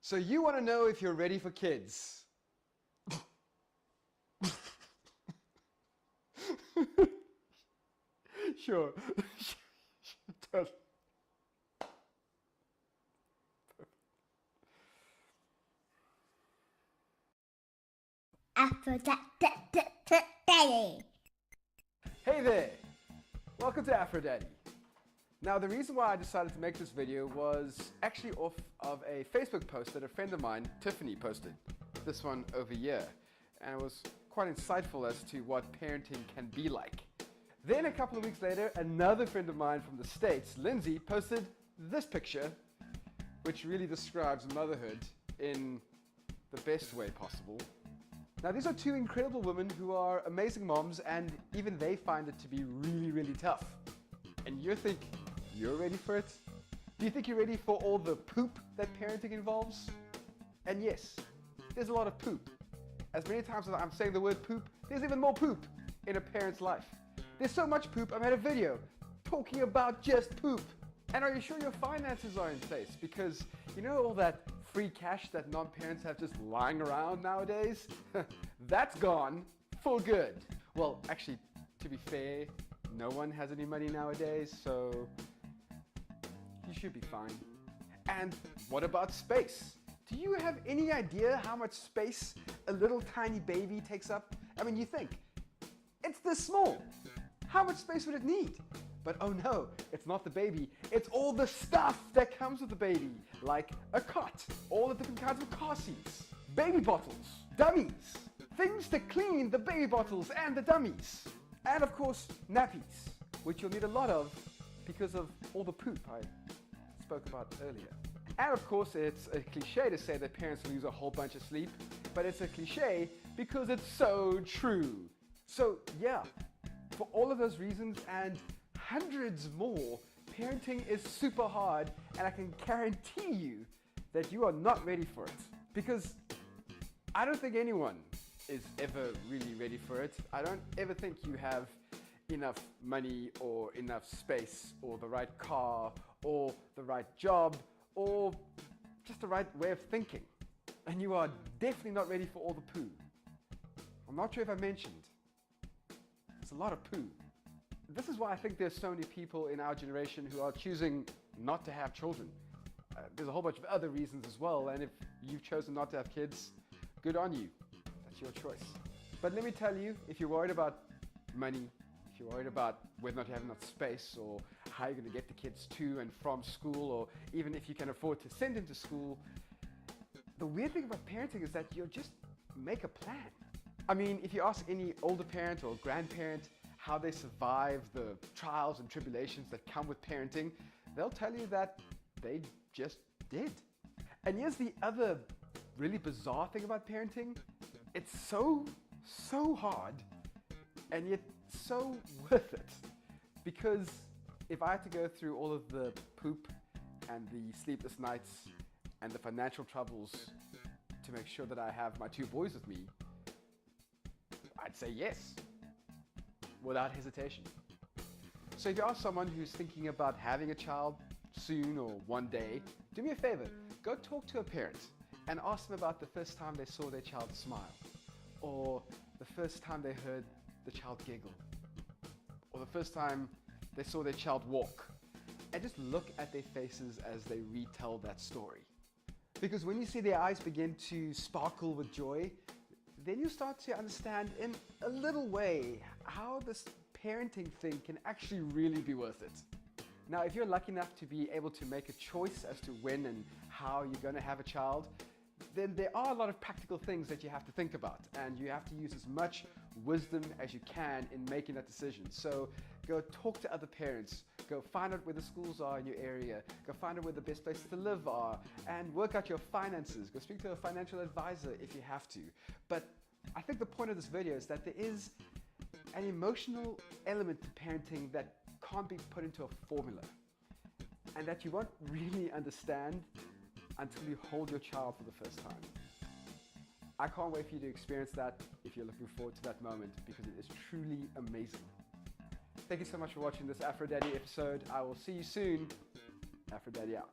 So you want to know if you're ready for kids? Sure. Totally. Aphrodite. Hey there! Welcome to Aphrodite. Now the reason why I decided to make this video was actually off of a Facebook post that a friend of mine, Tiffany, posted. This one over here. And it was quite insightful as to what parenting can be like. Then a couple of weeks later, another friend of mine from the States, Lindsay, posted this picture, which really describes motherhood in the best way possible. Now these are two incredible women who are amazing moms, and even they find it to be really, really tough. And you think you're ready for it? Do you think you're ready for all the poop that parenting involves? And yes, there's a lot of poop. As many times as I'm saying the word poop, there's even more poop in a parent's life. There's so much poop, I made a video talking about just poop. And are you sure your finances are in place? Because you know all that free cash that non-parents have just lying around nowadays? That's gone for good. Well, actually, to be fair, no one has any money nowadays, so you should be fine. And what about space? Do you have any idea how much space a little tiny baby takes up? I mean, you think, it's this small. How much space would it need? But oh no, it's not the baby, it's all the stuff that comes with the baby, like a cot, all the different kinds of car seats, baby bottles, dummies, things to clean the baby bottles and the dummies, and of course, nappies, which you'll need a lot of because of all the poop I spoke about earlier. And of course, it's a cliche to say that parents lose a whole bunch of sleep, but it's a cliche because it's so true. So yeah, for all of those reasons and hundreds more, parenting is super hard, and I can guarantee you that you are not ready for it. Because I don't think anyone is ever really ready for it. I don't ever think you have enough money or enough space or the right car or the right job or just the right way of thinking. And you are definitely not ready for all the poo. I'm not sure if I mentioned, it's a lot of poo. This is why I think there's so many people in our generation who are choosing not to have children. There's a whole bunch of other reasons as well, and if you've chosen not to have kids, good on you. That's your choice. But let me tell you, if you're worried about money, if you're worried about whether or not you have enough space, or how you're going to get the kids to and from school, or even if you can afford to send them to school, the weird thing about parenting is that you'll just make a plan. I mean, if you ask any older parent or grandparent how they survive the trials and tribulations that come with parenting, they'll tell you that they just did. And here's the other really bizarre thing about parenting. It's so hard, and yet so worth it. Because if I had to go through all of the poop and the sleepless nights and the financial troubles to make sure that I have my two boys with me, I'd say yes, without hesitation. So if you are someone who's thinking about having a child soon or one day, do me a favor, go talk to a parent and ask them about the first time they saw their child smile, or the first time they heard the child giggle, or the first time they saw their child walk, and just look at their faces as they retell that story. Because when you see their eyes begin to sparkle with joy, then you start to understand in a little way how this parenting thing can actually really be worth it. Now, if you're lucky enough to be able to make a choice as to when and how you're going to have a child, then there are a lot of practical things that you have to think about, and you have to use as much wisdom as you can in making that decision. So go talk to other parents, go find out where the schools are in your area, go find out where the best places to live are, and work out your finances. Go speak to a financial advisor if you have to. But I think the point of this video is that there is an emotional element to parenting that can't be put into a formula, and that you won't really understand until you hold your child for the first time. I can't wait for you to experience that if you're looking forward to that moment, because it is truly amazing. Thank you so much for watching this Aphrodite episode. I will see you soon. Aphrodite out.